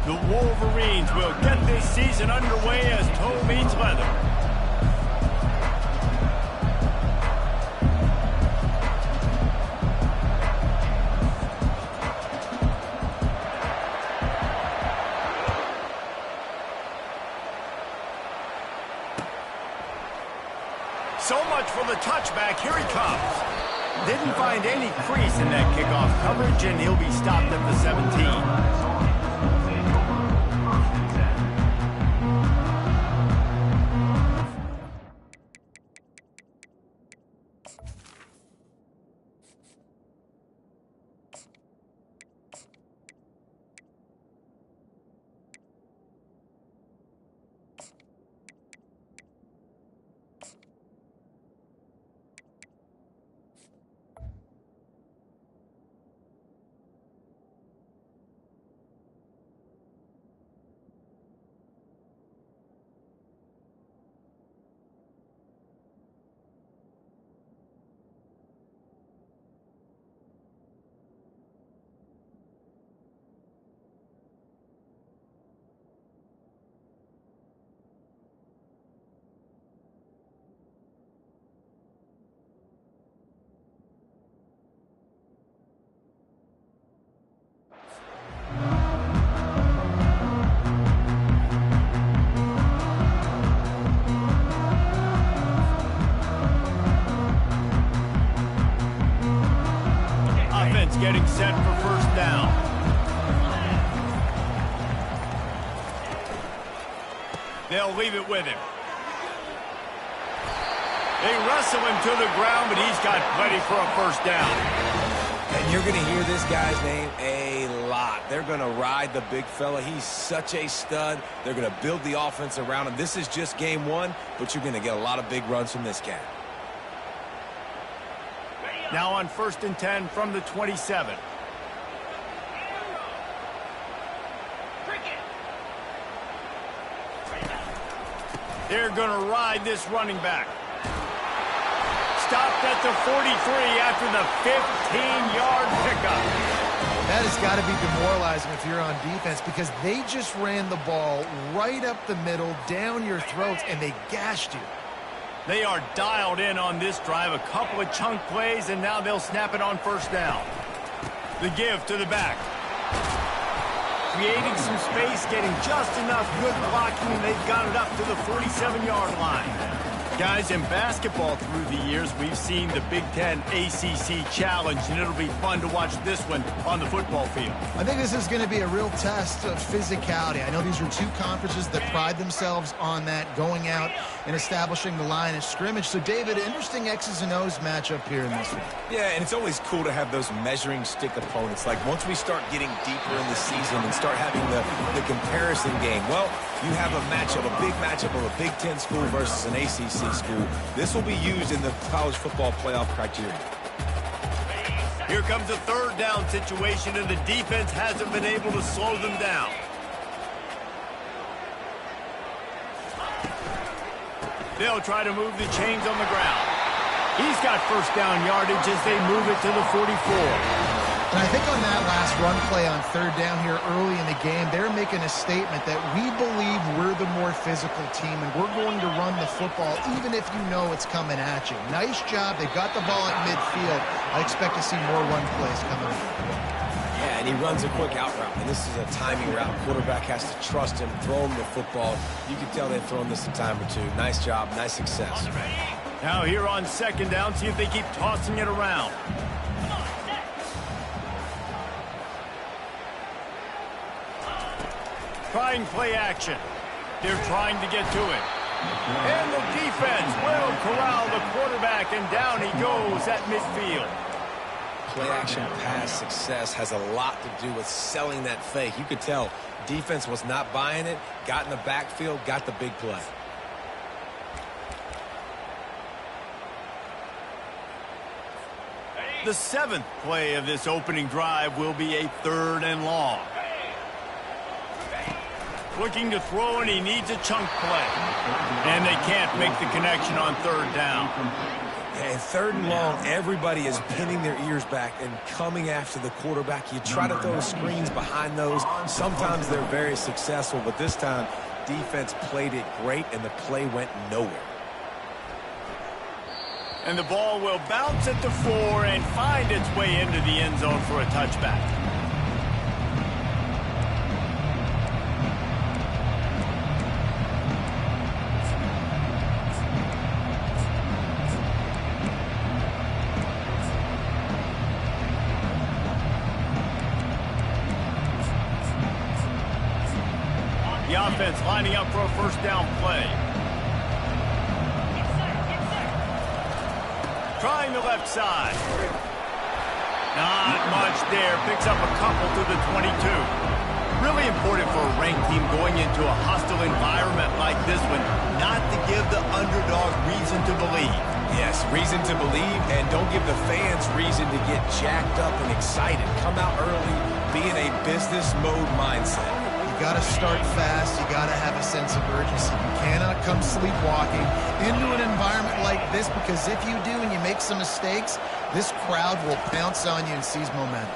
The Wolverines will get this season underway as toe meets leather. So much for the touchback. Here he comes. Didn't find any crease in that kickoff coverage, and he'll be stopped at the 17. Getting set for first down. They'll leave it with him. They wrestle him to the ground, but he's got plenty for a first down. And you're going to hear this guy's name a lot. They're going to ride the big fella. He's such a stud. They're going to build the offense around him. This is just game one, but you're going to get a lot of big runs from this cat. Now on 1st and 10 from the 27. They're going to ride this running back. Stopped at the 43 after the 15-yard pickup. That has got to be demoralizing if you're on defense because they just ran the ball right up the middle, down your throats, and they gashed you. They are dialed in on this drive. A couple of chunk plays, and now they'll snap it on first down. The give to the back. Creating some space, getting just enough good blocking, and they've got it up to the 47-yard line. Guys, in basketball through the years, we've seen the Big Ten ACC Challenge, and it'll be fun to watch this one on the football field. I think this is going to be a real test of physicality. I know these are two conferences that pride themselves on that, going out and establishing the line of scrimmage. So, David, interesting X's and O's matchup here in this one. Yeah, and it's always cool to have those measuring stick opponents. Like, once we start getting deeper in the season and start having the comparison game, well, you have a matchup, a big matchup of a Big Ten school versus an ACC school. This will be used in the college football playoff criteria. Here comes a third down situation, and the defense hasn't been able to slow them down. They'll try to move the chains on the ground. He's got first down yardage as they move it to the 44. And I think on that last run play on third down here early in the game, they're making a statement that we believe we're the more physical team and we're going to run the football even if you know it's coming at you. Nice job. They got the ball at midfield. I expect to see more run plays coming in. Yeah, and he runs a quick out route, and this is a timing route. Quarterback has to trust him, throw him the football. You can tell they've thrown this a time or two. Nice job, nice success. Now here on second down, see if they keep tossing it around. Trying play action. They're trying to get to it. And the defense will corral the quarterback, and down he goes at midfield. Play action pass success has a lot to do with selling that fake. You could tell defense was not buying it, got in the backfield, got the big play. The 7th play of this opening drive will be a 3rd and long. Looking to throw, and he needs a chunk play. And they can't make the connection on 3rd down. And third and long, everybody is pinning their ears back and coming after the quarterback. You try to throw screens behind those. Sometimes they're very successful, but this time, defense played it great, and the play went nowhere. And the ball will bounce at the 4 and find its way into the end zone for a touchback. The offense lining up for a first down play. Trying the left side. Not much there. Picks up a couple to the 22. Really important for a ranked team going into a hostile environment like this one, not to give the underdog reason to believe. Yes, reason to believe, and don't give the fans reason to get jacked up and excited. Come out early, be in a business mode mindset. You got to start fast. You got to have a sense of urgency. You cannot come sleepwalking into an environment like this, because if you do and you make some mistakes, this crowd will pounce on you and seize momentum.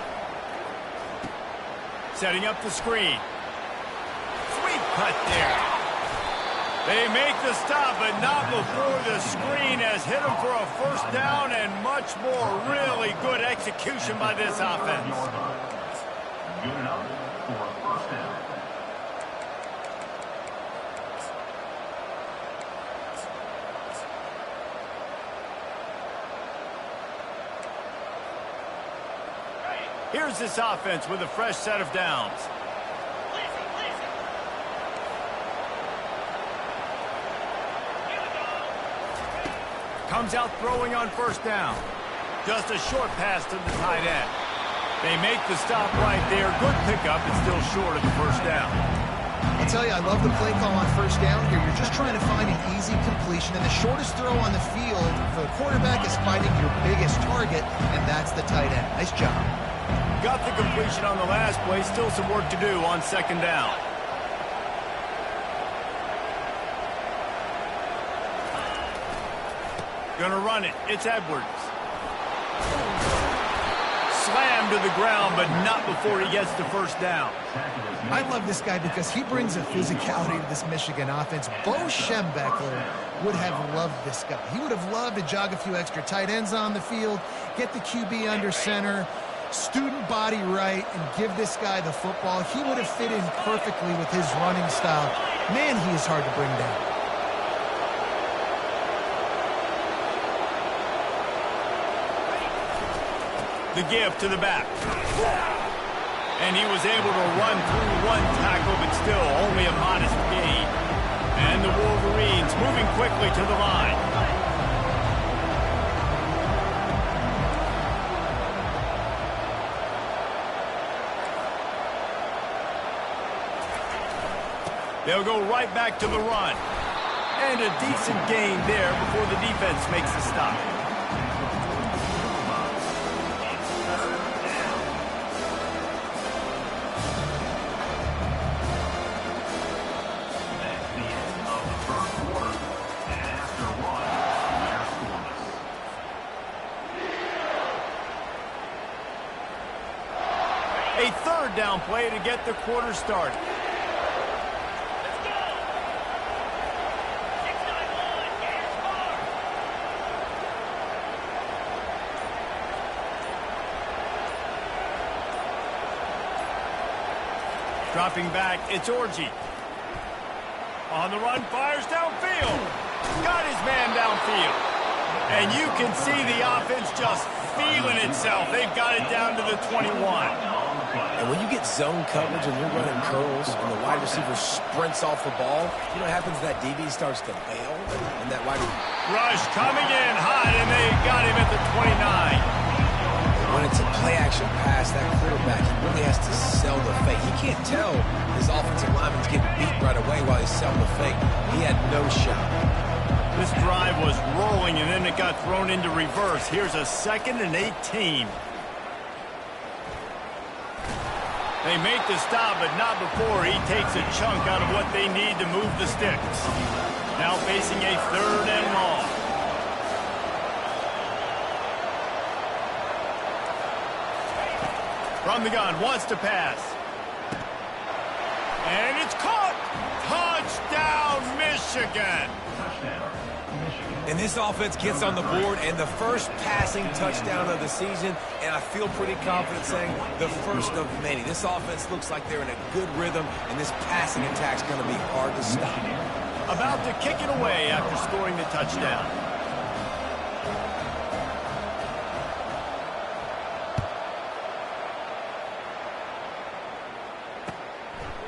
Setting up the screen. Sweet cut there. They make the stop, but not before the screen has hit them for a first down, and much more. Really good execution by this offense. Good enough for a first down. Here's this offense with a fresh set of downs. Comes out throwing on first down. Just a short pass to the tight end. They make the stop right there. Good pickup, but still short of the first down. I'll tell you, I love the play call on first down here. You're just trying to find an easy completion, and the shortest throw on the field for the quarterback is finding your biggest target, and that's the tight end. Nice job. Got the completion on the last play. Still some work to do on second down. Gonna run it. It's Edwards. Slammed to the ground, but not before he gets the first down. I love this guy because he brings a physicality to this Michigan offense. Bo Schembechler would have loved this guy. He would have loved to jog a few extra tight ends on the field, get the QB under center, student body right, and give this guy the football. He would have fit in perfectly with his running style. Man, he is hard to bring down. The give to the back. And he was able to run through one tackle, but still only a modest gain. And the Wolverines moving quickly to the line. They'll go right back to the run. And a decent gain there before the defense makes the stop. A third down play to get the quarter started. Dropping back, it's Orji. On the run, fires downfield. Got his man downfield. And you can see the offense just feeling itself. They've got it down to the 21. And when you get zone coverage and you're running curls and the wide receiver sprints off the ball, you know what happens? That DB starts to bail, and that wide rush coming in hot, and they got him at the 29. When it's a play-action pass, that quarterback, he really has to sell the fake. He can't tell his offensive lineman's getting beat right away while he's selling the fake. He had no shot. This drive was rolling, and then it got thrown into reverse. Here's a 2nd and 18. They make the stop, but not before he takes a chunk out of what they need to move the sticks. Now facing a 3rd and long. From the gun, wants to pass. And it's caught! Touchdown, Michigan! And this offense gets on the board, and the first passing touchdown of the season, and I feel pretty confident saying the first of many. This offense looks like they're in a good rhythm, and this passing attack's going to be hard to stop. About to kick it away after scoring the touchdown.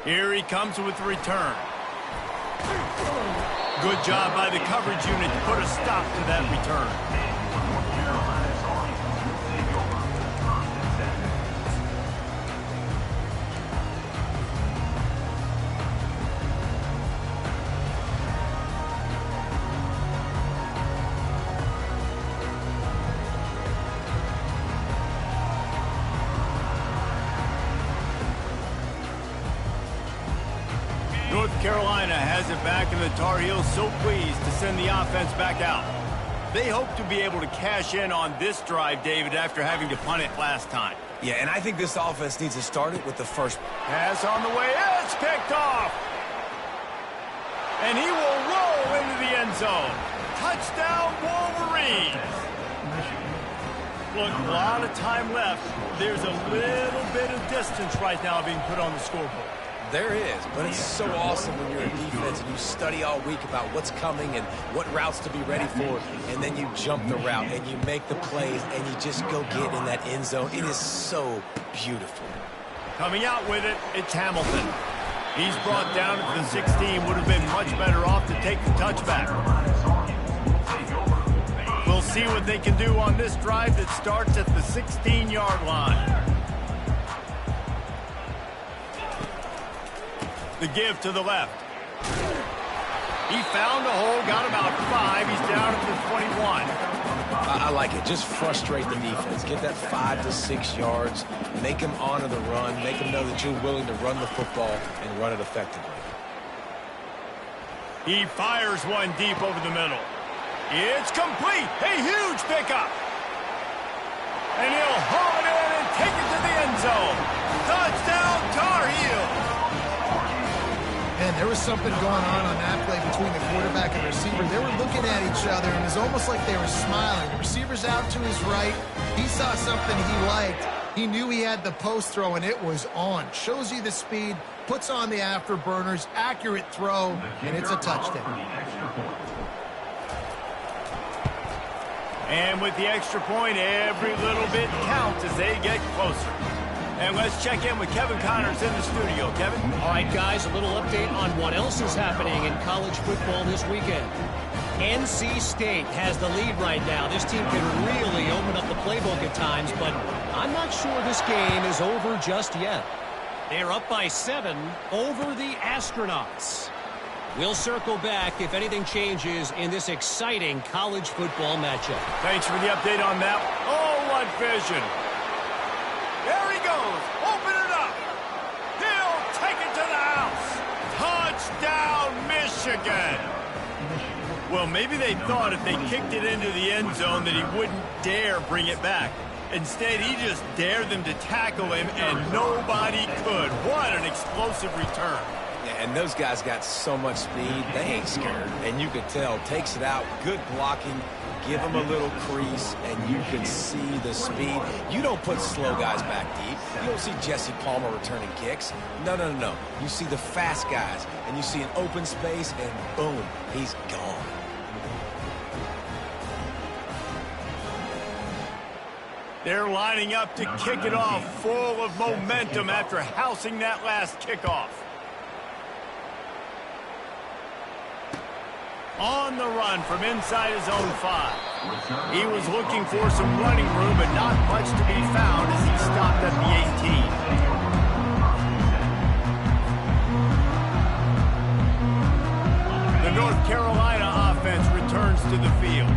Here he comes with the return. Good job by the coverage unit to put a stop to that return. North Carolina has it back, and the Tar Heels so pleased to send the offense back out. They hope to be able to cash in on this drive, David, after having to punt it last time. Yeah, and I think this offense needs to start it with the first. Pass on the way. It's picked off. And he will roll into the end zone. Touchdown, Wolverines. Look, a lot of time left. There's a little bit of distance right now being put on the scoreboard. There is, but it's so awesome when you're in defense and you study all week about what's coming and what routes to be ready for, and then you jump the route and you make the plays and you just go get in that end zone. It is so beautiful. Coming out with it, it's Hamilton. He's brought down at the 16. Would have been much better off to take the touchback. We'll see what they can do on this drive that starts at the 16-yard line. The give to the left. He found a hole, got about 5. He's down at the 21. I like it. Just frustrate the defense. Get that 5 to 6 yards. Make them honor the run. Make them know that you're willing to run the football and run it effectively. He fires one deep over the middle. It's complete. A huge pickup. And he'll haul it in and take it to the end zone. Touchdown, Tar Heels. And there was something going on that play between the quarterback and the receiver. They were looking at each other, and it was almost like they were smiling. The receiver's out to his right. He saw something he liked. He knew he had the post throw, and it was on. Shows you the speed, puts on the afterburners, accurate throw, and it's a touchdown. And with the extra point, every little bit counts as they get closer. And let's check in with Kevin Connors in the studio. Kevin? All right, guys, a little update on what else is happening in college football this weekend. NC State has the lead right now. This team can really open up the playbook at times, but I'm not sure this game is over just yet. They're up by 7 over the Astronauts. We'll circle back if anything changes in this exciting college football matchup. Thanks for the update on that. Oh, what vision. There he goes. Open it up. He'll take it to the house. Touchdown, Michigan. Well, maybe they thought if they kicked it into the end zone that he wouldn't dare bring it back. Instead, he just dared them to tackle him, and nobody could. What an explosive return. Yeah, and those guys got so much speed, they ain't scared. And you could tell, takes it out, good blocking, give them a little crease, and you can see the speed. You don't put slow guys back deep. You don't see Jesse Palmer returning kicks. No, no, no, no. You see the fast guys, and you see an open space, and boom, he's gone. They're lining up to kick it off full of momentum after housing that last kickoff. On the run from inside his own 5. He was looking for some running room, but not much to be found as he stopped at the 18. The North Carolina offense returns to the field.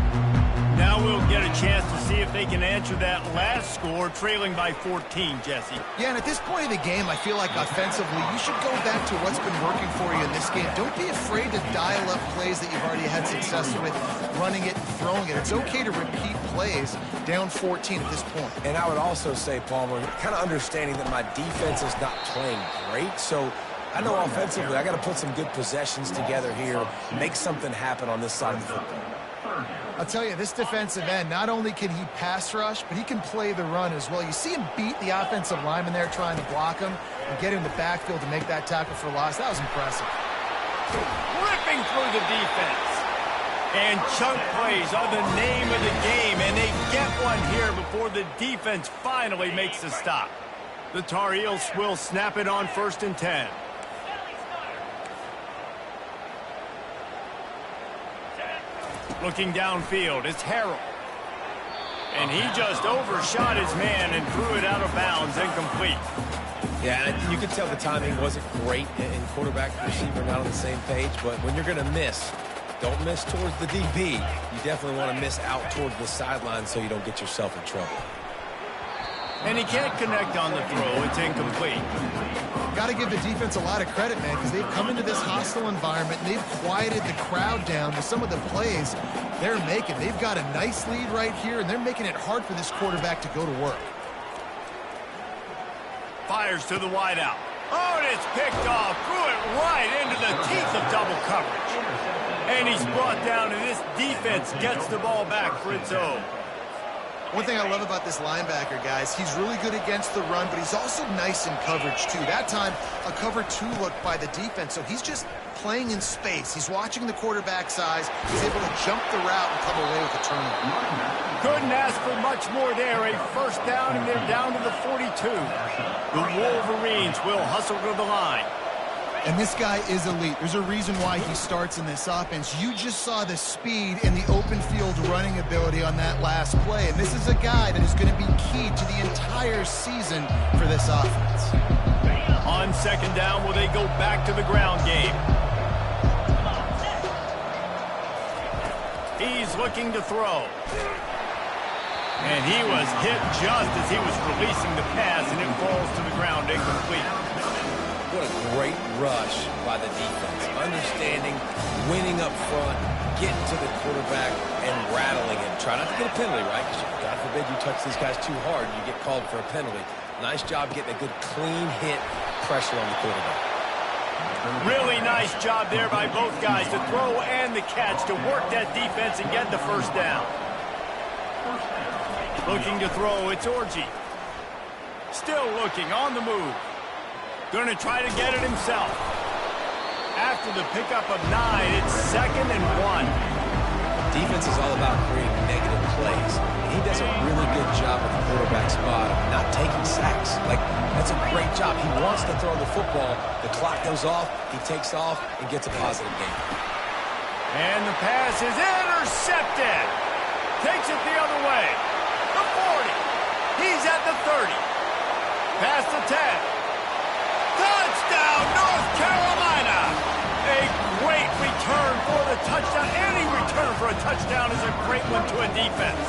Now we'll get a chance to see if they can answer that last score, trailing by 14, Jesse. Yeah, and at this point of the game, I feel like offensively, you should go back to what's been working for you in this game. Don't be afraid to dial up plays that you've already had success with, running it and throwing it. It's okay to repeat plays down 14 at this point. And I would also say, Palmer, kind of understanding that my defense is not playing great, so I know offensively I got to put some good possessions together here, make something happen on this side of the football. I'll tell you, this defensive end, not only can he pass rush, but he can play the run as well. You see him beat the offensive lineman there trying to block him and get him in the backfield to make that tackle for loss. That was impressive. Ripping through the defense. And chunk plays are the name of the game, and they get one here before the defense finally makes the stop. The Tar Heels will snap it on 1st and 10. Looking downfield, it's Harrell. And he just overshot his man and threw it out of bounds, incomplete. Yeah, and you can tell the timing wasn't great, and quarterback and receiver not on the same page, but when you're going to miss, don't miss towards the DB. You definitely want to miss out towards the sideline so you don't get yourself in trouble. And he can't connect on the throw. It's incomplete. Got to give the defense a lot of credit, man, because they've come into this hostile environment and they've quieted the crowd down with some of the plays they're making. They've got a nice lead right here, and they're making it hard for this quarterback to go to work. Fires to the wideout. Oh, and it's picked off. Threw it right into the teeth of double coverage. And he's brought down, and this defense gets the ball back for its own. One thing I love about this linebacker, guys, he's really good against the run, but he's also nice in coverage, too. That time, a cover 2 look by the defense, so he's just playing in space. He's watching the quarterback's eyes. He's able to jump the route and come away with a turnover. Couldn't ask for much more there. A first down, and they're down to the 42. The Wolverines will hustle to the line. And this guy is elite. There's a reason why he starts in this offense. You just saw the speed and the open field running ability on that last play. And this is a guy that is going to be key to the entire season for this offense. On 2nd down, will they go back to the ground game? He's looking to throw. And he was hit just as he was releasing the pass, and it falls to the ground incomplete. What a great rush by the defense. Understanding, winning up front, getting to the quarterback, and rattling him. Try not to get a penalty, right? God forbid you touch these guys too hard and you get called for a penalty. Nice job getting a good clean hit, pressure on the quarterback. Really nice job there by both guys to throw and the catch to work that defense and get the first down. Looking to throw, it's Orji. Still looking, on the move. Going to try to get it himself. After the pickup of 9, it's 2nd and 1. Defense is all about creating negative plays. And he does a really good job at the quarterback spot of not taking sacks. Like, that's a great job. He wants to throw the football. The clock goes off, he takes off, and gets a positive gain. And the pass is intercepted. Takes it the other way. The 40. He's at the 30. Past the 10. Touchdown, North Carolina! A great return for the touchdown. Any return for a touchdown is a great one to a defense.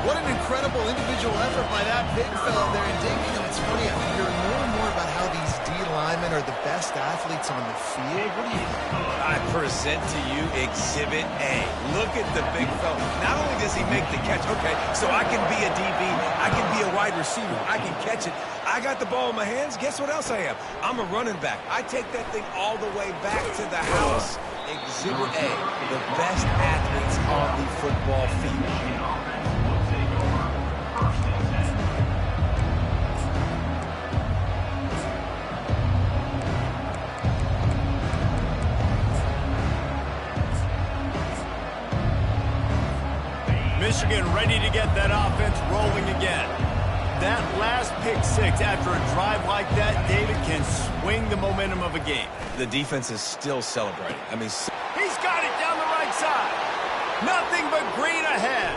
What an incredible individual effort by that big fella there. And Dave, you know, it's funny, I'm hearing more and more about how these D linemen are the best athletes on the field. What do you think? I present to you Exhibit A. Look at the big fella. Not only does he make the catch, okay, so I can be a DB, I can be a wide receiver, I can catch it. I got the ball in my hands. Guess what else I am? I'm a running back. I take that thing all the way back to the house. Exhibit A, the best athletes on the football field. Michigan ready to get that offense rolling again. That last pick 6 after a drive like that, David, can swing the momentum of a game. The defense is still celebrating. I mean, he's got it down the right side. Nothing but green ahead.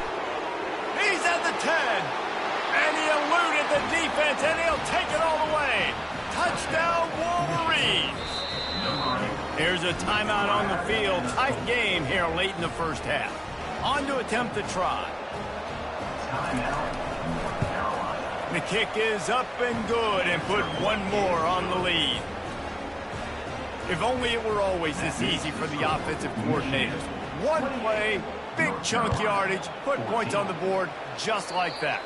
He's at the 10. And he eluded the defense, and he'll take it all the way. Touchdown, Wolverines. There's a timeout on the field. Tight game here late in the first half. On to attempt the try. The kick is up and good and put one more on the lead. If only it were always this easy for the offensive coordinators. One play, big chunk yardage, put points on the board just like that.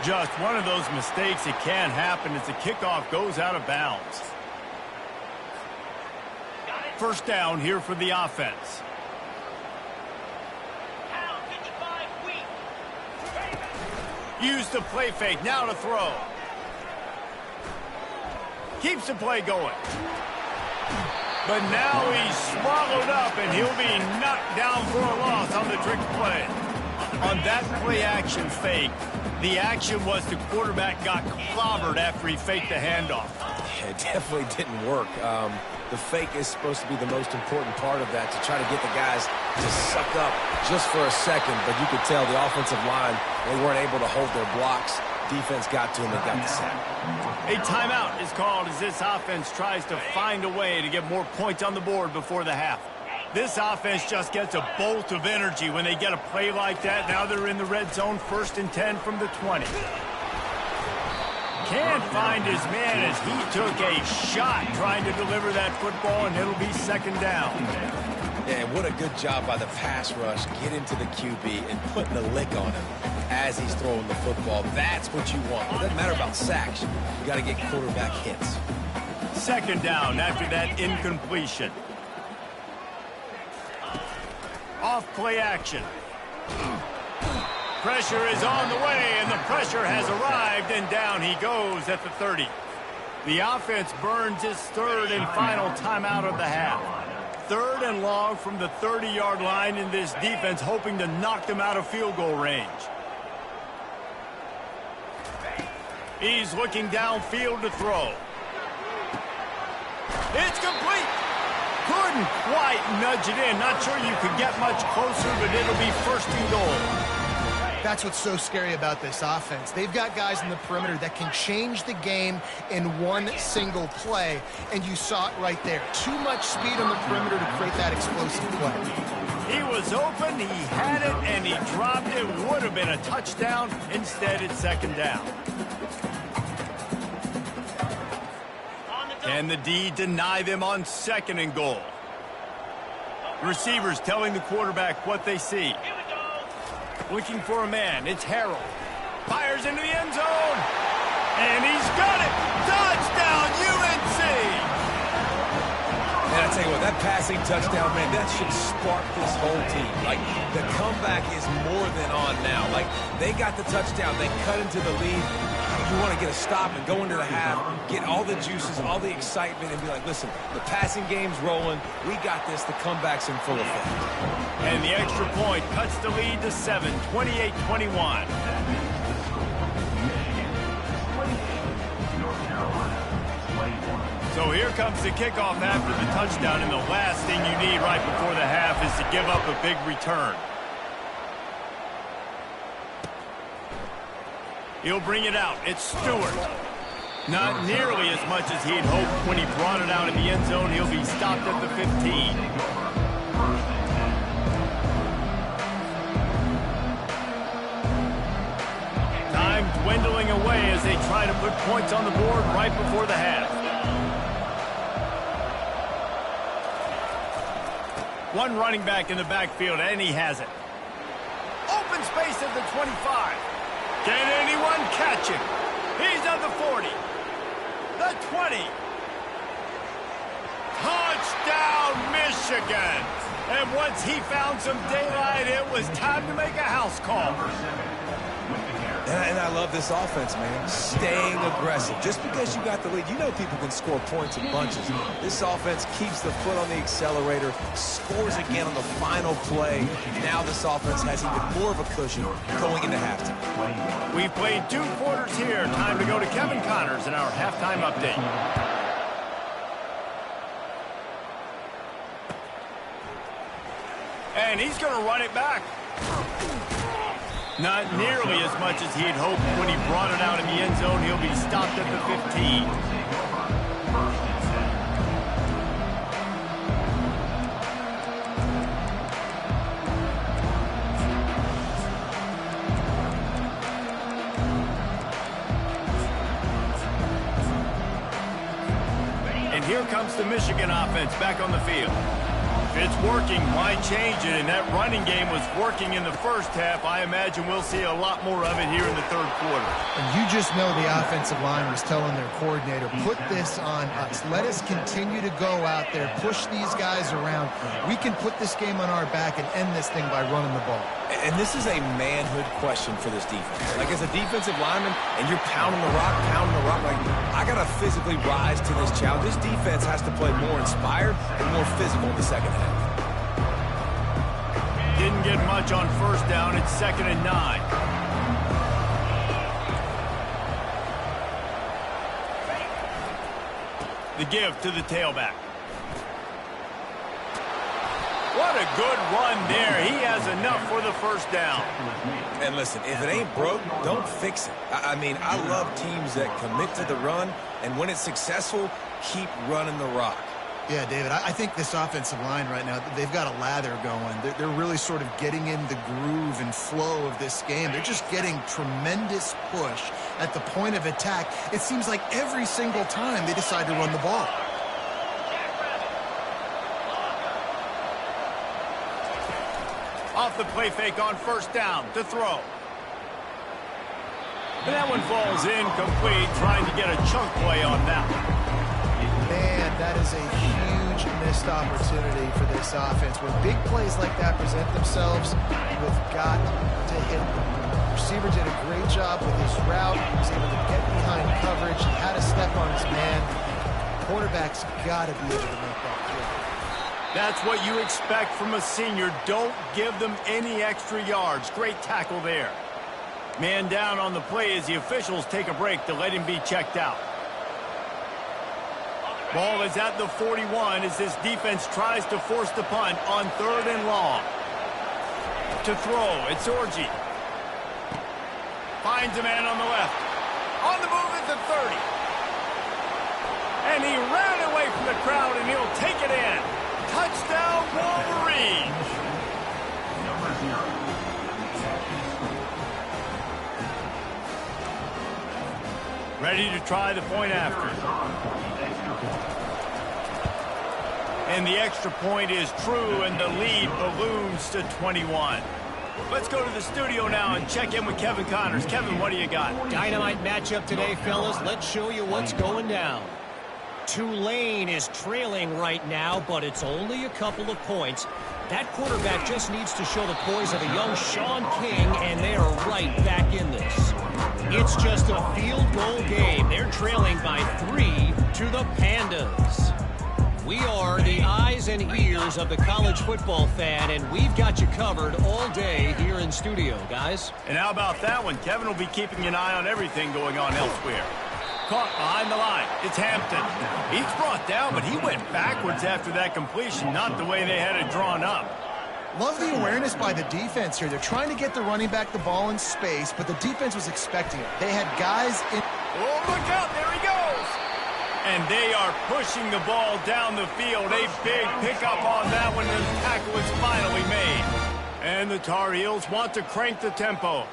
Just one of those mistakes that can happen as the kickoff goes out of bounds. First down here for the offense. Use the play fake, now to throw. Keeps the play going. But now he's swallowed up, and he'll be knocked down for a loss on the trick play. On that play-action fake, the action was the quarterback got clobbered after he faked the handoff. Yeah, it definitely didn't work. The fake is supposed to be the most important part of that, to try to get the guys to suck up just for a second. But you could tell the offensive line, they weren't able to hold their blocks. Defense got to them and got the sack. A timeout is called as this offense tries to find a way to get more points on the board before the half. This offense just gets a bolt of energy when they get a play like that. Now they're in the red zone, 1st and 10 from the 20. Can't find his man as he took a shot trying to deliver that football, and it'll be 2nd down. Yeah, what a good job by the pass rush. Get into the QB and putting a lick on him as he's throwing the football. That's what you want. It doesn't matter about sacks. You got to get quarterback hits. 2nd down after that incompletion. Off play action. Pressure is on the way, and the pressure has arrived, and down he goes at the 30. The offense burns his 3rd and final timeout of the half. 3rd and long from the 30-yard line, in this defense hoping to knock them out of field goal range. He's looking downfield to throw. It's complete. Couldn't quite nudge it in. Not sure you could get much closer, but it'll be 1st and goal. That's what's so scary about this offense. They've got guys in the perimeter that can change the game in one single play, and you saw it right there. Too much speed on the perimeter to create that explosive play. He was open, he had it, and he dropped it. Would have been a touchdown. Instead, it's 2nd down. Can the D deny them on 2nd and goal? Receivers telling the quarterback what they see. Looking for a man. It's Harold. Fires into the end zone. And he's got it. Touchdown, UNC. And I tell you what, that passing touchdown, man, that should spark this whole team. Like, the comeback is more than on now. Like, they got the touchdown. They cut into the lead. You want to get a stop and go into the half, get all the juices, all the excitement, and be like, listen, the passing game's rolling. We got this. The comeback's in full effect. And the extra point cuts the lead to 7, 28-21. So here comes the kickoff after the touchdown, and the last thing you need right before the half is to give up a big return. He'll bring it out. It's Stewart. Not nearly as much as he'd hoped when he brought it out in the end zone. He'll be stopped at the 15. Time dwindling away as they try to put points on the board right before the half. One running back in the backfield, and he has it. Open space at the 25. Can anyone catch him? He's at the 40. The 20. Touchdown, Michigan. And once he found some daylight, it was time to make a house call. And I love this offense, man. Staying aggressive. Just because you got the lead, you know people can score points in bunches. This offense keeps the foot on the accelerator, scores again on the final play. Now this offense has even more of a cushion going into halftime. We've played 2 quarters here. Time to go to Kevin Connors in our halftime update. And he's going to run it back. Not nearly as much as he'd hoped when he brought it out in the end zone. He'll be stopped at the 15. here comes the Michigan offense back on the field. If it's working, why change it? And that running game was working in the first half. I imagine we'll see a lot more of it here in the third quarter. And you just know the offensive line was telling their coordinator, put this on us. Let us continue to go out there, push these guys around. We can put this game on our back and end this thing by running the ball. And this is a manhood question for this defense. Like, as a defensive lineman, and you're pounding the rock, like, I got to physically rise to this challenge. This defense has to play more inspired and more physical in the second half. Didn't get much on first down. It's 2nd and 9. The give to the tailback. What a good run there. He has enough for the first down. And listen, if it ain't broke, don't fix it. I mean, I love teams that commit to the run, and when it's successful, keep running the rock. Yeah, David, I think this offensive line right now, they've got a lather going. They're really sort of getting in the groove and flow of this game. They're just getting tremendous push at the point of attack. It seems like every single time they decide to run the ball. Off the play fake on first down to throw. And that one falls incomplete, trying to get a chunk play on that one. Man, that is a huge missed opportunity for this offense. When big plays like that present themselves, you've got to hit them. The receiver did a great job with his route. He was able to get behind coverage. He had a step on his man. The quarterback's got to be able to make that play. That's what you expect from a senior. Don't give them any extra yards. Great tackle there. Man down on the play as the officials take a break to let him be checked out. Ball is at the 41 as this defense tries to force the punt on 3rd and long. To throw, it's Orji. Finds a man on the left. On the move at the 30. And he ran away from the crowd, and he'll take it in. Touchdown, Wolverines! Number 0. Ready to try the point after. And the extra point is true, and the lead balloons to 21. Let's go to the studio now and check in with Kevin Connors. Kevin, what do you got? Dynamite matchup today, fellas. Let's show you what's going down. Tulane is trailing right now, but it's only a couple of points. That quarterback just needs to show the poise of a young Sean King, and they are right back in this. It's just a field goal game. They're trailing by 3 to the Pandas. We are the eyes and ears of the college football fan, and we've got you covered all day here in studio, guys. And how about that one? Kevin will be keeping an eye on everything going on elsewhere. Caught behind the line. It's Hampton. He's brought down, but he went backwards after that completion, not the way they had it drawn up. Love the awareness by the defense here. They're trying to get the running back the ball in space, but the defense was expecting it. They had guys in... Oh, look out. There he goes. And they are pushing the ball down the field. A big pickup on that one, and the tackle is finally made. And the Tar Heels want to crank the tempo.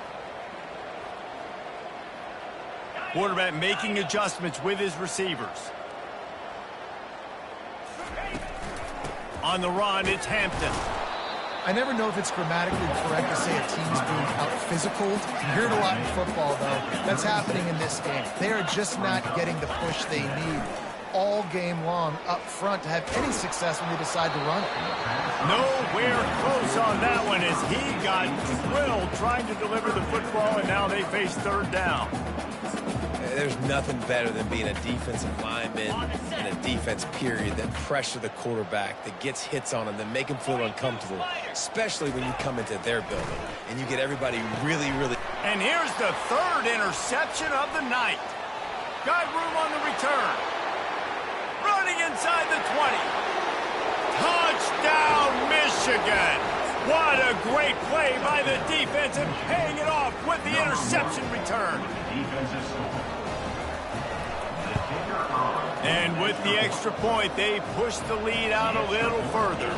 Quarterback making adjustments with his receivers. On the run, it's Hampton. I never know if it's grammatically correct to say a team's being out-physical. You hear it a lot in football, though. That's happening in this game. They are just not getting the push they need all game long up front to have any success when they decide to run it. Nowhere close on that one as he got drilled trying to deliver the football, and now they face 3rd down. There's nothing better than being a defensive lineman and a defense period that pressure the quarterback, that gets hits on him, that make him feel uncomfortable, especially when you come into their building and you get everybody really... And here's the 3rd interception of the night. Got room on the return. Running inside the 20. Touchdown, Michigan. What a great play by the defense and paying it off with the interception return. And with the extra point, they push the lead out a little further.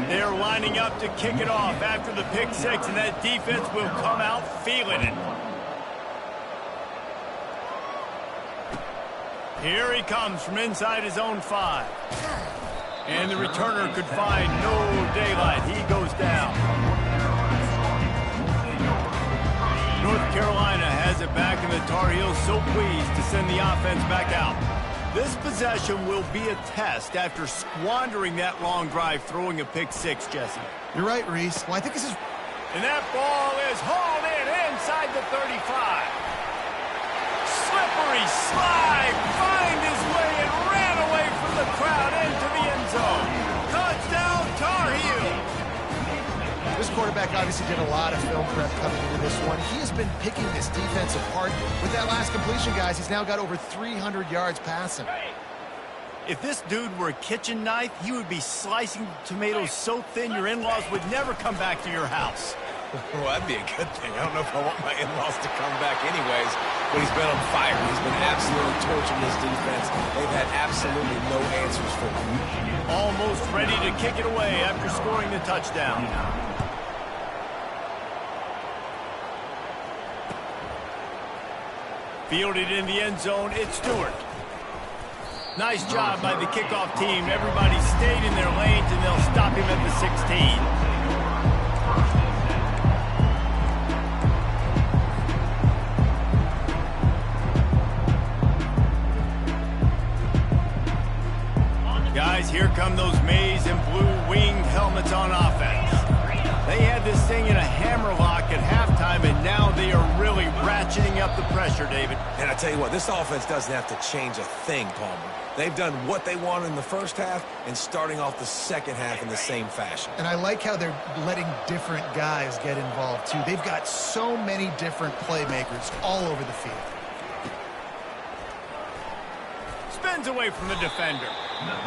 They're lining up to kick it off after the pick 6, and that defense will come out feeling it. Here he comes from inside his own 5. And the returner could find no daylight. He goes down. North Carolina has it back, and the Tar Heels so pleased to send the offense back out. This possession will be a test after squandering that long drive, throwing a pick 6, Jesse. You're right, Reese. Well, I think this is... And that ball is hauled in inside the 35. Slippery slide, find his way and ran away from the crowd into the end zone. Touchdown, Tar Heels. This quarterback obviously did a lot of film prep coming into this one. He has been picking this defense apart. With that last completion, guys, he's now got over 300 yards passing. If this dude were a kitchen knife, he would be slicing tomatoes so thin your in-laws would never come back to your house. Well, that'd be a good thing. I don't know if I want my in-laws to come back anyways, but he's been on fire. He's been absolutely torching this defense. They've had absolutely no answers for him. Almost ready to kick it away after scoring the touchdown. Fielded in the end zone, it's Stewart. Nice job by the kickoff team. Everybody stayed in their lanes, and they'll stop him at the 16. Guys, here come those maize and blue winged helmets on offense. They had this thing in a hammerlock at halftime, and now they are really ratcheting up the pressure, David. And I tell you what, this offense doesn't have to change a thing, Palmer. They've done what they wanted in the first half and starting off the second half in the same fashion. And I like how they're letting different guys get involved, too. They've got so many different playmakers all over the field. Spins away from the defender.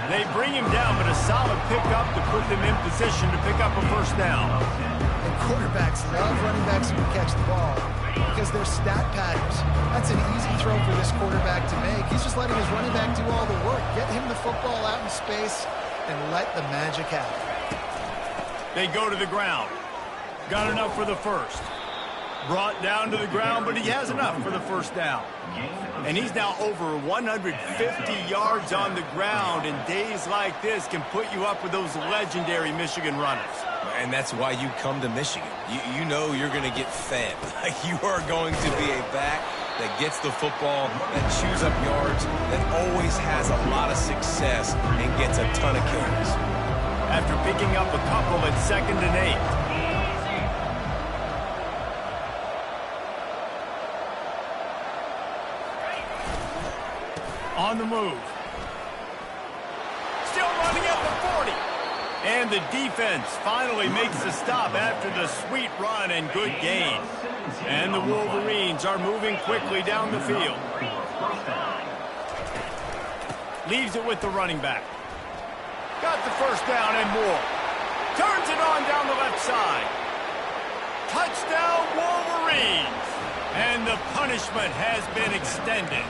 They bring him down, but a solid pickup to put them in position to pick up a first down. And quarterbacks love running backs who can catch the ball because they're stat patterns. That's an easy throw for this quarterback to make. He's just letting his running back do all the work. Get him the football out in space and let the magic happen. They go to the ground. Got enough for the first. Brought down to the ground, but he has enough for the first down. And he's now over 150 yards on the ground, and days like this can put you up with those legendary Michigan runners. And that's why you come to Michigan. You know you're going to get fed. You are going to be a back that gets the football, that chews up yards, that always has a lot of success and gets a ton of carries. After picking up a couple at 2nd and 8. On the move. Still running at the 40. And the defense finally makes a stop after the sweet run and good gain. And the Wolverines are moving quickly down the field. Leaves it with the running back. Got the first down and more. Turns it on down the left side. Touchdown Wolverines. And the punishment has been extended.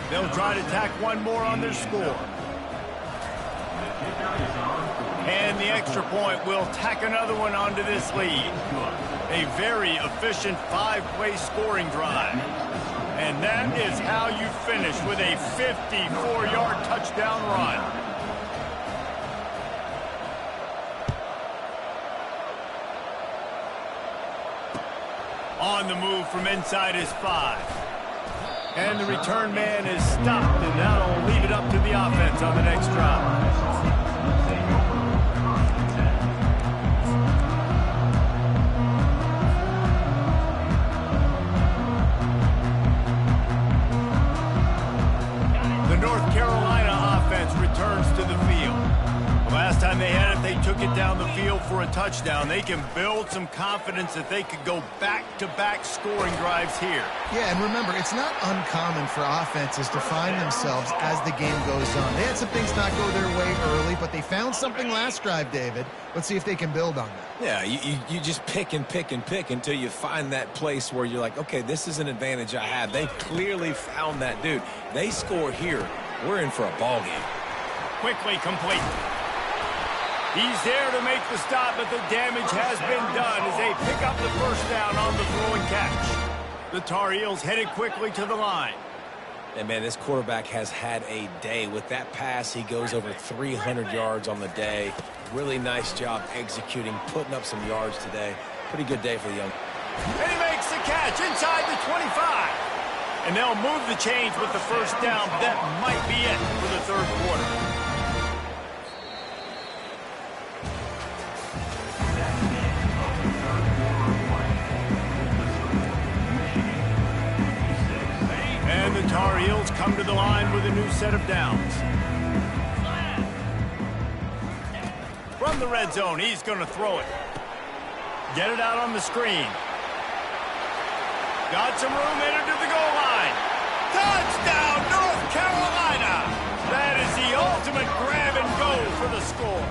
They'll try to tack one more on their score. And the extra point will tack another one onto this lead. A very efficient 5-play scoring drive. And that is how you finish with a 54-yard touchdown run. On the move from inside his 5. And the return man is stopped, and that'll leave it up to the offense on the next drive. The North Carolina offense returns to the field. The last time they had it, they took it down the field for a touchdown. They can build some confidence that they could go back-to-back scoring drives here. Yeah, and remember, it's not uncommon for offenses to find themselves as the game goes on. They had some things not go their way early, but they found something last drive, David. Let's see if they can build on that. Yeah, you just pick and pick and pick until you find that place where you're like, okay, this is an advantage I have. They clearly found that, dude. They score here, we're in for a ball game. Quickly complete. He's there to make the stop, but the damage has been done as they pick up the first down on the throw and catch. The Tar Heels headed quickly to the line. And, man, this quarterback has had a day. With that pass, he goes over 300 yards on the day. Really nice job executing, putting up some yards today. Pretty good day for the young. And he makes the catch inside the 25. And they'll move the chains with the first down. That might be it for the third quarter. And the Tar Heels come to the line with a new set of downs. From the red zone, he's going to throw it. Get it out on the screen. Got some room, entered to the goal line. Touchdown, North Carolina! That is the ultimate grab and go for the score.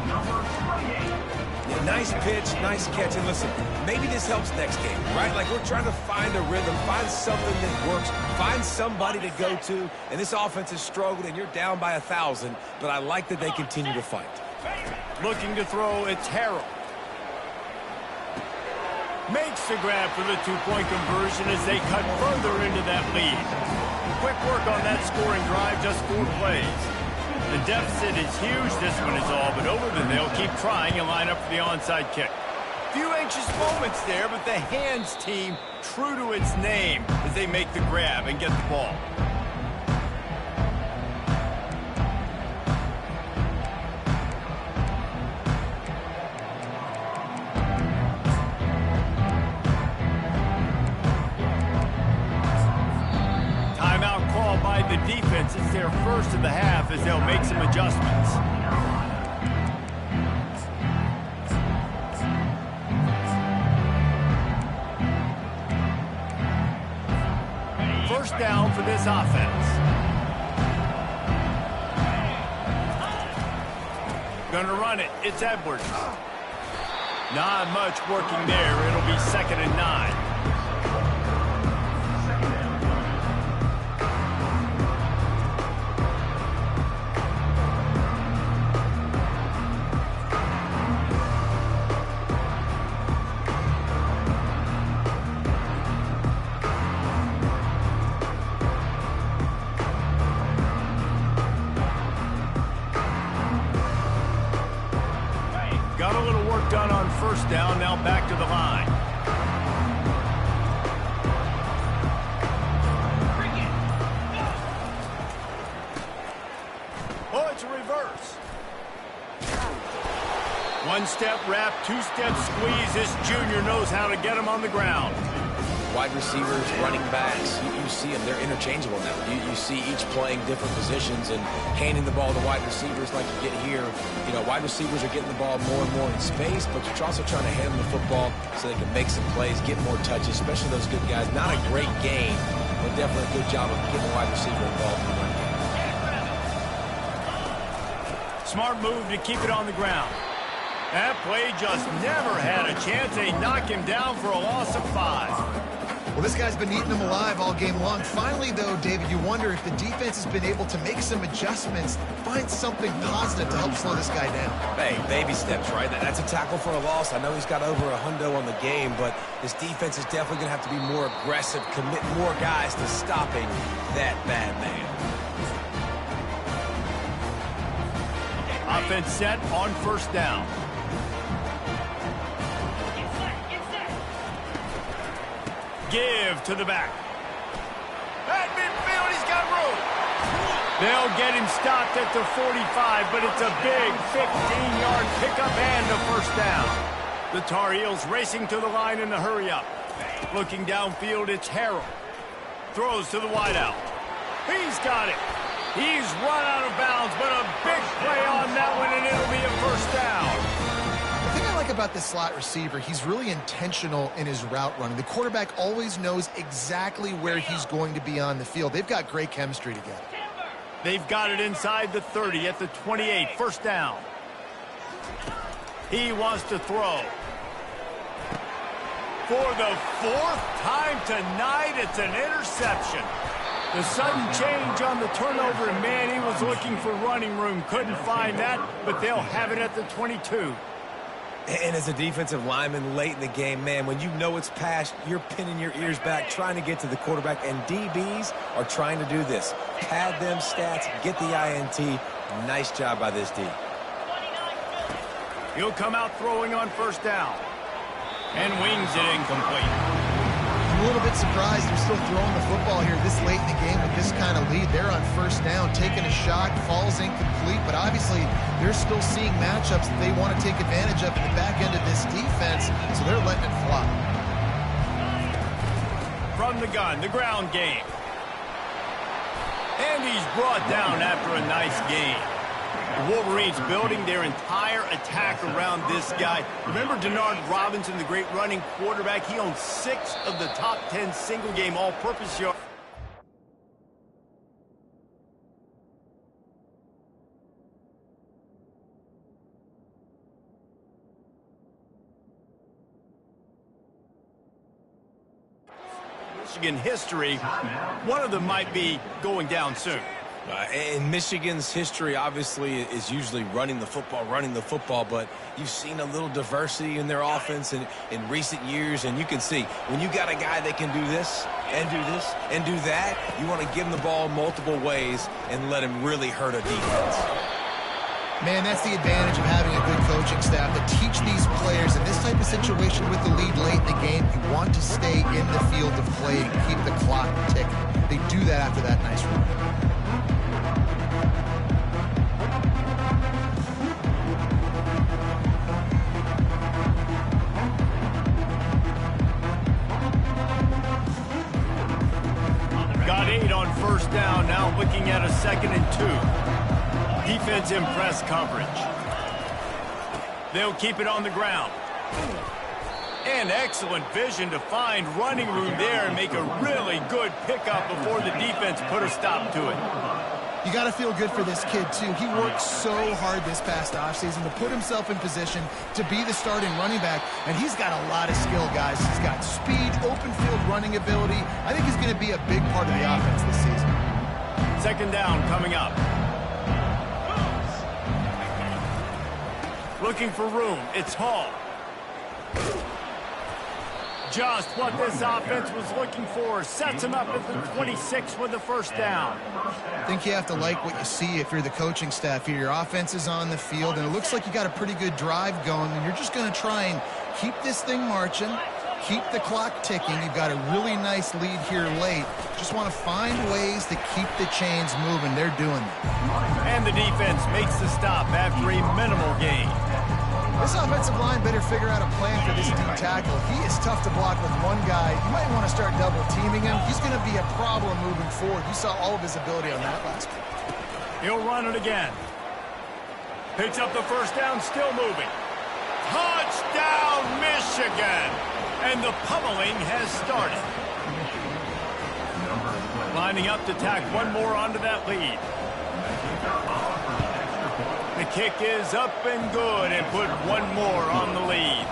Yeah, nice pitch, nice catch. And listen, maybe this helps next game, right? Like, we're trying to find a rhythm, find something that works, find somebody to go to. And this offense has struggled, and you're down by 1,000. But I like that they continue to fight. Looking to throw, it's Harrell. Makes the grab for the two-point conversion as they cut further into that lead. Quick work on that scoring drive, just 4 plays. The deficit is huge, this one is all but over, then they'll keep trying and line up for the onside kick. Few anxious moments there, but the hands team true to its name as they make the grab and get the ball. By the defense, it's their first of the half as they'll make some adjustments. First down for this offense. Gonna run it. It's Edwards. Not much working there. It'll be 2nd and 9. Got a little work done on first down, now back to the line. Oh, it's a reverse. One-step wrap, two-step squeeze. This junior knows how to get him on the ground. Wide receivers, running backs, you see them. They're interchangeable now. You see each playing different positions and handing the ball to wide receivers like you get here. You know, wide receivers are getting the ball more and more in space, but you're also trying to hand them the football so they can make some plays, get more touches, especially those good guys. Not a great game, but definitely a good job of getting the wide receiver involved in the run game. Smart move to keep it on the ground. That play just never had a chance. They knock him down for a loss of 5. Well, this guy's been eating them alive all game long. Finally, though, David, you wonder if the defense has been able to make some adjustments, find something positive to help slow this guy down. Hey, baby steps, right? That's a tackle for a loss. I know he's got over $100 on the game, but this defense is definitely going to have to be more aggressive, commit more guys to stopping that bad man. Offense set on first down. Give to the back. At midfield, he's got room. They'll get him stopped at the 45, but it's a big 15-yard pickup and a first down. The Tar Heels racing to the line in the hurry-up. Looking downfield, it's Harrell. Throws to the wideout. He's got it. He's run out of bounds, but a big play on that one, and it'll be a first down. The thing I like about this slot receiver, he's really intentional in his route running. The quarterback always knows exactly where he's going to be on the field. They've got great chemistry together. They've got it inside the 30 at the 28. First down. He wants to throw. For the 4th time tonight, it's an interception. The sudden change on the turnover, and man, he was looking for running room. Couldn't find that, but they'll have it at the 22. And as a defensive lineman late in the game, man, when you know it's past, you're pinning your ears back, trying to get to the quarterback, and DBs are trying to do this. pad them stats, get the INT. Nice job by this D. He'll come out throwing on first down. And wings it incomplete. I'm a little bit surprised they're still throwing the football here this late in the game with this kind of lead. They're on first down, taking a shot, falls incomplete, but obviously they're still seeing matchups that they want to take advantage of in the back end of this defense, so they're letting it fly. From the gun, the ground game. And he's brought down after a nice game. The Wolverines building their entire attack around this guy. Remember Denard Robinson, the great running quarterback? He owns 6 of the top 10 single-game all-purpose yards. Michigan history, one of them might be going down soon. And Michigan's history, obviously, is usually running the football, but you've seen a little diversity in their offense in recent years, and you can see when you got a guy that can do this and do this and do that, you want to give him the ball multiple ways and let him really hurt a defense. Man, that's the advantage of having a good coaching staff to teach these players in this type of situation with the lead late in the game. You want to stay in the field of play and keep the clock ticking. They do that after that nice run. Got 8 on first down, now looking at a 2nd and 2. Defense in press coverage. They'll keep it on the ground. And excellent vision to find running room there and make a really good pickup before the defense put a stop to it. You got to feel good for this kid, too. He worked so hard this past offseason to put himself in position to be the starting running back, and he's got a lot of skill, guys. He's got speed, open field running ability. I think he's going to be a big part of the offense this season. 2nd down coming up. Looking for room. It's Hall. Just what this offense was looking for. Sets him up at the 26 with the first down. I think you have to like what you see if you're the coaching staff here. Your offense is on the field, and it looks like you got a pretty good drive going, and you're just going to try and keep this thing marching, keep the clock ticking. You've got a really nice lead here late. Just want to find ways to keep the chains moving. They're doing that. And the defense makes the stop after a minimal gain. This offensive line better figure out a plan for this D tackle. He is tough to block with one guy. You might want to start double teaming him. He's going to be a problem moving forward. You saw all of his ability on that last play. He'll run it again. Picks up the first down, still moving. Touchdown, Michigan! And the pummeling has started. Lining up to tack one more onto that lead. The kick is up and good and put one more on the lead.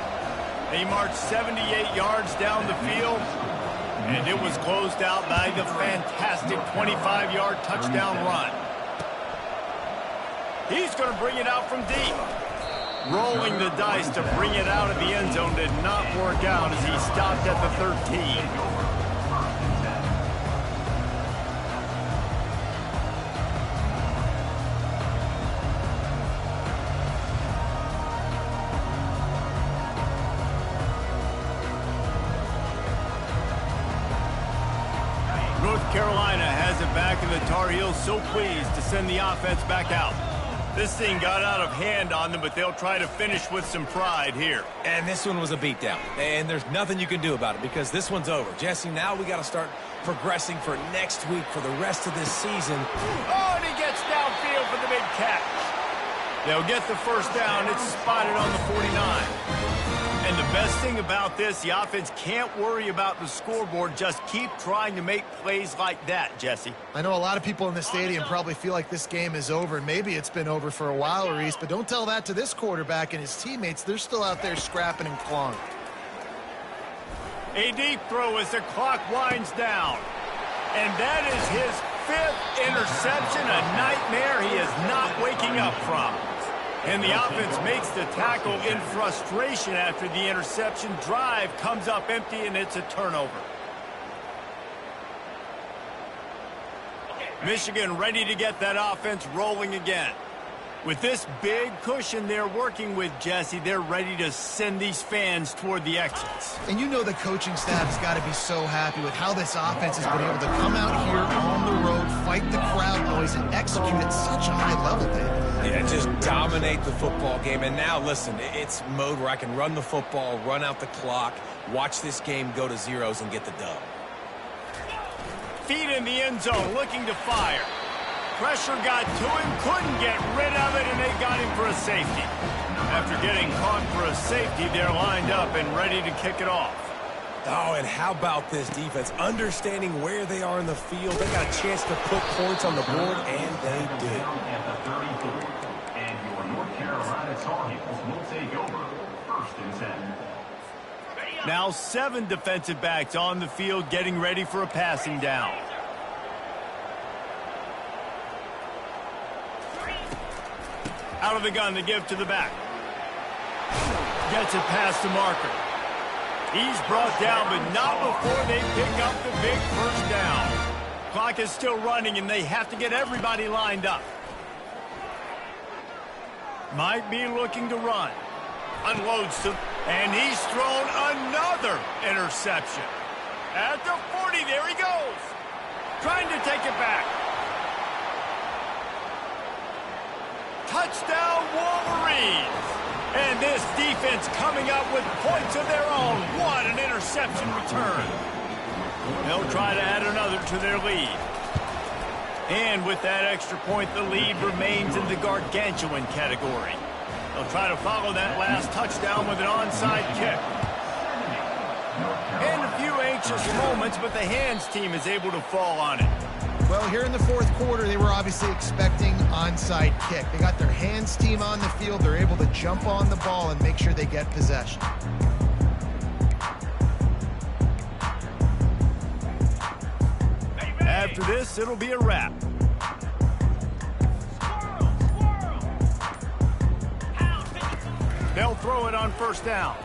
They marched 78 yards down the field, and it was closed out by the fantastic 25-yard touchdown run. He's going to bring it out from deep. Rolling the dice to bring it out of the end zone did not work out as he stopped at the 13. North Carolina has it back, and the Tar Heels so pleased to send the offense back out. This thing got out of hand on them, but they'll try to finish with some pride here. And this one was a beatdown, and there's nothing you can do about it because this one's over. Jesse, now we got to start progressing for next week for the rest of this season. Oh, and he gets downfield for the big catch. They'll get the first down. It's spotted on the 49. And the best thing about this, the offense can't worry about the scoreboard. Just keep trying to make plays like that, Jesse. I know a lot of people in the stadium probably feel like this game is over. Maybe it's been over for a while, Reese, but don't tell that to this quarterback and his teammates. They're still out there scrapping and clawing. A deep throw as the clock winds down. And that is his 5th interception, a nightmare he is not waking up from. And the offense makes the tackle in frustration after the interception. Drive comes up empty, and it's a turnover. Michigan ready to get that offense rolling again. With this big cushion they're working with, Jesse, they're ready to send these fans toward the exits. And you know the coaching staff has got to be so happy with how this offense has been able to come out here on the road, fight the crowd noise, and execute at such a high level, David. Yeah, just dominate the football game. And now, listen, it's mode where I can run the football, run out the clock, watch this game go to zeros and get the dub. Feet in the end zone, looking to fire. Pressure got to him, couldn't get rid of it, and they got him for a safety. After getting caught for a safety, they're lined up and ready to kick it off. Oh, and how about this defense? Understanding where they are in the field. They got a chance to put points on the board, and they did. At the 34. And your North Carolina Tar Heels will take over 1st and 10. Now 7 defensive backs on the field getting ready for a passing down. Out of the gun to give to the back. Gets it past the marker. He's brought down, but not before they pick up the big first down. Clock is still running, and they have to get everybody lined up. Might be looking to run. Unloads to, and he's thrown another interception. At the 40, there he goes. Trying to take it back. Touchdown, Wolverines. And this defense coming up with points of their own. What an interception return. They'll try to add another to their lead. And with that extra point, the lead remains in the gargantuan category. They'll try to follow that last touchdown with an onside kick. And a few anxious moments, but the hands team is able to fall on it. Well, here in the fourth quarter, they were obviously expecting onside kick. They got their hands team on the field. They're able to jump on the ball and make sure they get possession. After this, it'll be a wrap. They'll throw it on first down.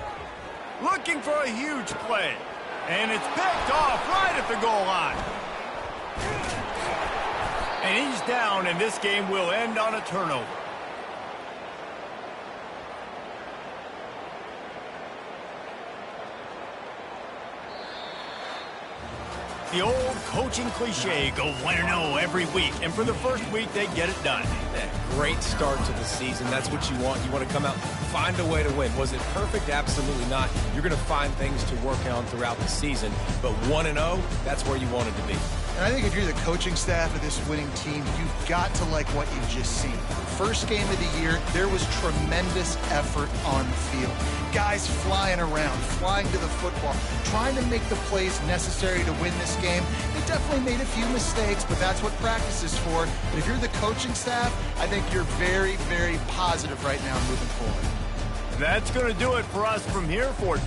Looking for a huge play. And it's picked off right at the goal line. And he's down, and this game will end on a turnover. The old coaching cliche, go 1-0 every week. And for the first week, they get it done. Great start to the season. That's what you want. You want to come out, find a way to win. Was it perfect? Absolutely not. You're going to find things to work on throughout the season. But 1-0, that's where you wanted to be. And I think if you're the coaching staff of this winning team, you've got to like what you've just seen. First game of the year, there was tremendous effort on the field. Guys flying around, flying to the football, trying to make the plays necessary to win this game. They definitely made a few mistakes, but that's what practice is for. But if you're the coaching staff, I think you're very, very positive right now moving forward. That's going to do it for us from here for